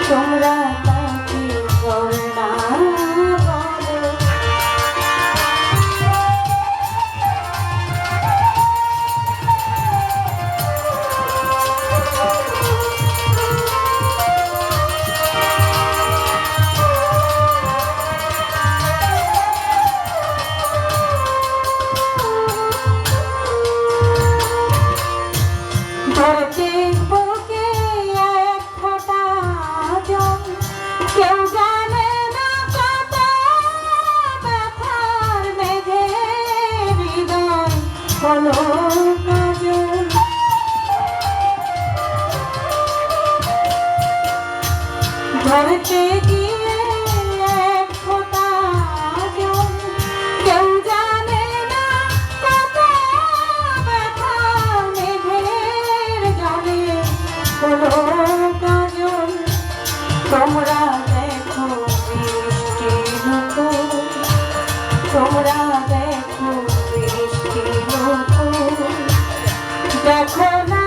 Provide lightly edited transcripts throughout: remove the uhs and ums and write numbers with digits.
তোমরা তাকে করোনা কেউ জানে না কত ব্যথার মেঘে হৃদয় হলো কাজল ধরতে গিয়ে এক ফোঁটা জল কেউ জানে না কত ব্যথার মেঘের জলে হলো কাজল তোমরা দেখো বৃষ্টির মতো তোমরা দেখো বৃষ্টির মতো দেখো না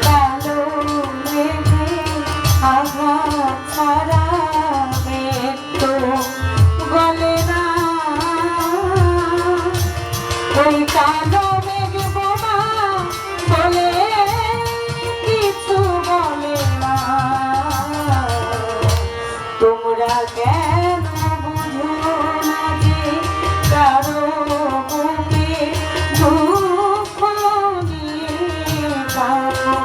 কালো মেঘে আঘাত ছাড়া মেঘ তো গলে না ওই কালো মেঘ বোমা বলে কিছু বলে না তোমরা কেন বুঝো না যে কারো বুকে দুঃখ নিয়ে কারো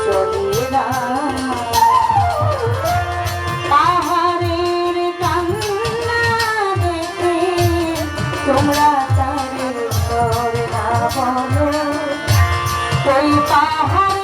চলে না পাহাড়ের কান্না দেখে তোমরা তারে করে না বলো ওই পাহাড়